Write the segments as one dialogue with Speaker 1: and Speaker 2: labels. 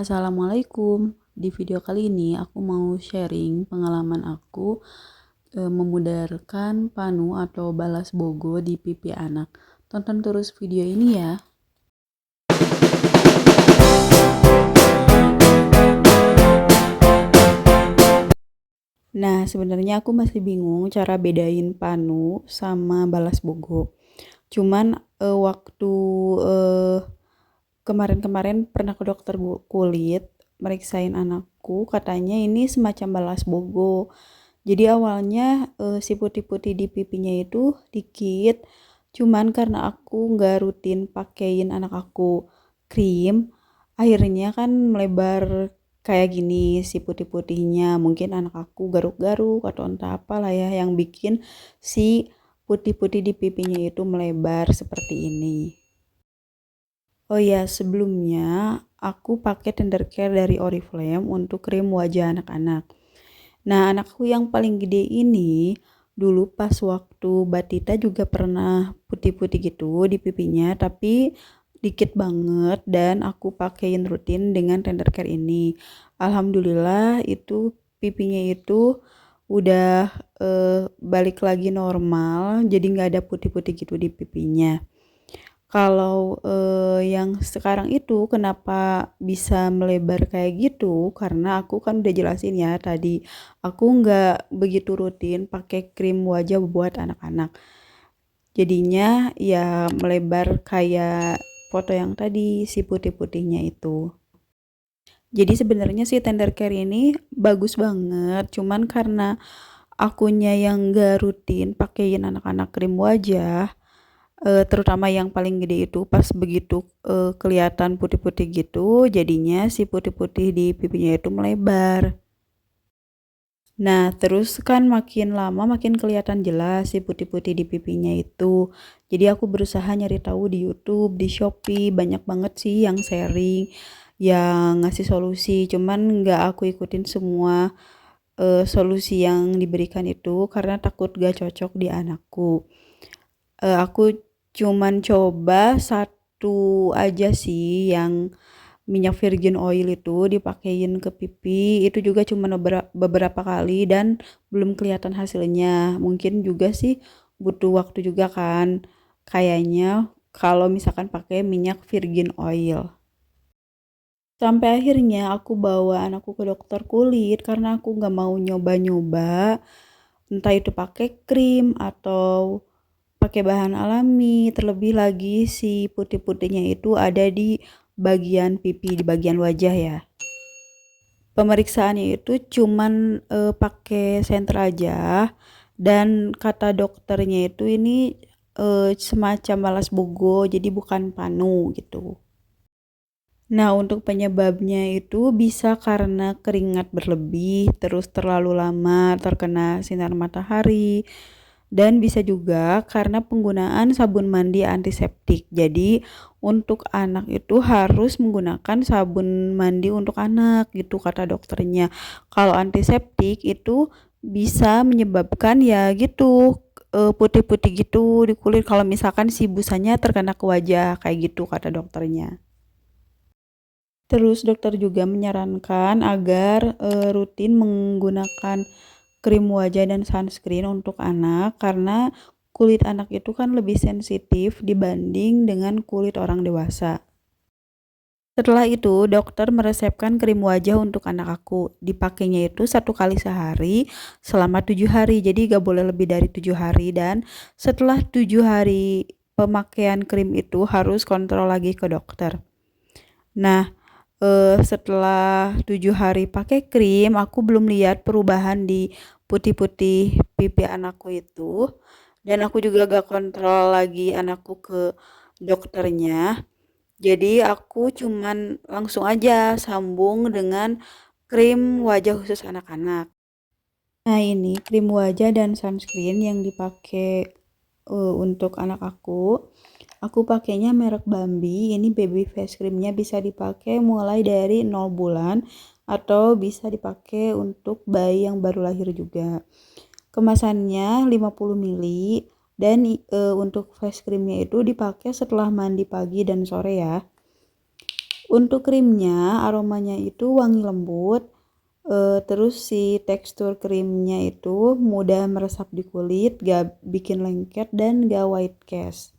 Speaker 1: Assalamualaikum. Di video kali ini aku mau sharing pengalaman aku memudarkan panu atau balas bogo di pipi anak. Tonton terus video ini ya. Nah, sebenarnya aku masih bingung cara bedain panu sama balas bogo. Cuman waktu eh, kemarin-kemarin pernah ke dokter kulit meriksain anakku, katanya ini semacam balas bogo. Jadi awalnya si putih-putih di pipinya itu dikit, cuman karena aku nggak rutin pakein anak aku krim, akhirnya kan melebar kayak gini si putih-putihnya. Mungkin anak aku garuk-garuk atau entah apalah ya yang bikin si putih-putih di pipinya itu melebar seperti ini. Oh ya, sebelumnya aku pakai tender care dari Oriflame untuk krim wajah anak-anak. Nah, anakku yang paling gede ini dulu pas waktu batita juga pernah putih-putih gitu di pipinya, tapi dikit banget dan aku pakein rutin dengan tender care ini. Alhamdulillah itu pipinya itu udah balik lagi normal, jadi nggak ada putih-putih gitu di pipinya. Kalau yang sekarang itu kenapa bisa melebar kayak gitu? Karena aku kan udah jelasin ya tadi, aku nggak begitu rutin pakai krim wajah buat anak-anak. Jadinya ya melebar kayak foto yang tadi si putih-putihnya itu. Jadi sebenarnya si tender care ini bagus banget, cuman karena akunya yang nggak rutin pakein anak-anak krim wajah, terutama yang paling gede itu pas begitu kelihatan putih-putih gitu, jadinya si putih-putih di pipinya itu melebar. Nah, terus kan makin lama makin kelihatan jelas si putih-putih di pipinya itu. Jadi aku berusaha nyari tahu di YouTube, di Shopee, banyak banget sih yang sharing, yang ngasih solusi. Cuman nggak aku ikutin semua solusi yang diberikan itu karena takut gak cocok di anakku. Aku cuman coba satu aja sih yang minyak virgin oil itu dipakein ke pipi, itu juga cuma beberapa kali dan belum kelihatan hasilnya. Mungkin juga sih butuh waktu juga kan kayaknya kalau misalkan pakai minyak virgin oil. Sampai akhirnya aku bawa anakku ke dokter kulit karena aku nggak mau nyoba-nyoba entah itu pakai krim atau pakai bahan alami. Terlebih lagi si putih-putihnya itu ada di bagian pipi, di bagian wajah ya. Pemeriksaannya itu cuman pakai senter aja dan kata dokternya itu ini semacam balas bogo, jadi bukan panu gitu. Nah, untuk penyebabnya itu bisa karena keringat berlebih, terus terlalu lama terkena sinar matahari, dan bisa juga karena penggunaan sabun mandi antiseptik. Jadi, untuk anak itu harus menggunakan sabun mandi untuk anak gitu kata dokternya. Kalau antiseptik itu bisa menyebabkan ya gitu putih-putih gitu di kulit kalau misalkan si busanya terkena ke wajah kayak gitu kata dokternya. Terus dokter juga menyarankan agar rutin menggunakan krim wajah dan sunscreen untuk anak karena kulit anak itu kan lebih sensitif dibanding dengan kulit orang dewasa. Setelah itu, dokter meresepkan krim wajah untuk anak aku. Dipakainya itu 1 kali sehari selama 7 hari. Jadi gak boleh lebih dari 7 hari. Dan setelah 7 hari pemakaian krim itu harus kontrol lagi ke dokter. Nah, setelah 7 hari pakai krim, aku belum lihat perubahan di putih-putih pipi anakku itu. Dan aku juga gak kontrol lagi anakku ke dokternya. Jadi aku cuman langsung aja sambung dengan krim wajah khusus anak-anak. Nah, ini krim wajah dan sunscreen yang dipakai untuk anak aku. Aku pakainya merek Bambi. Ini baby face creamnya bisa dipakai mulai dari 0 bulan atau bisa dipakai untuk bayi yang baru lahir juga. Kemasannya 50 ml dan untuk face creamnya itu dipakai setelah mandi pagi dan sore ya. Untuk krimnya, aromanya itu wangi lembut, terus si tekstur krimnya itu mudah meresap di kulit, gak bikin lengket dan gak white cast.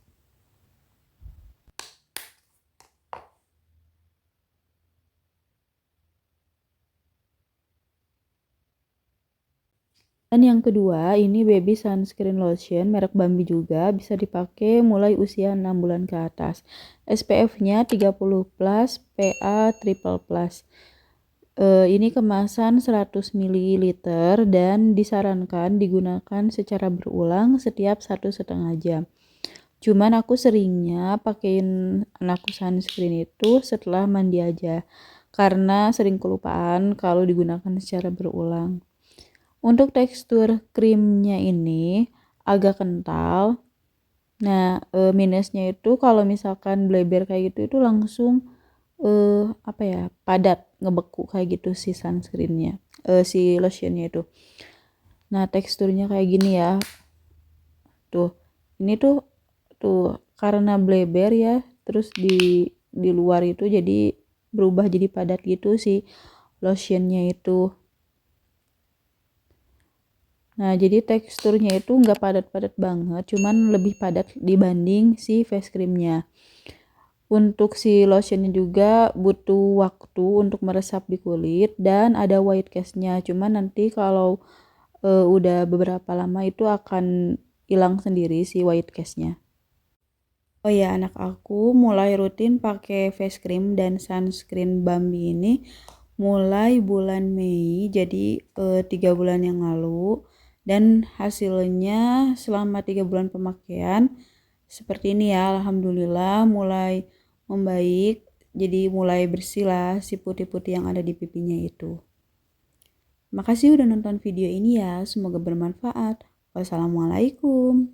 Speaker 1: Dan yang kedua, ini baby sunscreen lotion merek Bambi juga, bisa dipakai mulai usia 6 bulan ke atas. SPF-nya 30+, PA triple plus. Ini kemasan 100 ml dan disarankan digunakan secara berulang setiap 1,5 jam. Cuman aku seringnya pakein anakku sunscreen itu setelah mandi aja, karena sering kelupaan kalau digunakan secara berulang. Untuk tekstur krimnya ini agak kental. Nah, minusnya itu kalau misalkan bleber kayak gitu itu langsung apa ya, padat, ngebeku kayak gitu si sunscreennya, si lotionnya itu. Nah, teksturnya kayak gini ya. Tuh, ini tuh karena bleber ya, terus di luar itu jadi berubah jadi padat gitu si lotionnya itu. Nah, jadi teksturnya itu nggak padat-padat banget, cuman lebih padat dibanding si face creamnya. Untuk si lotionnya juga butuh waktu untuk meresap di kulit dan ada white castnya. Cuman nanti kalau udah beberapa lama itu akan hilang sendiri si white castnya. Oh ya, anak aku mulai rutin pakai face cream dan sunscreen Bambi ini mulai bulan Mei, jadi 3 bulan yang lalu. Dan hasilnya selama 3 bulan pemakaian seperti ini ya, alhamdulillah mulai membaik, jadi mulai bersih lah si putih-putih yang ada di pipinya itu. Makasih udah nonton video ini ya, semoga bermanfaat. Wassalamualaikum.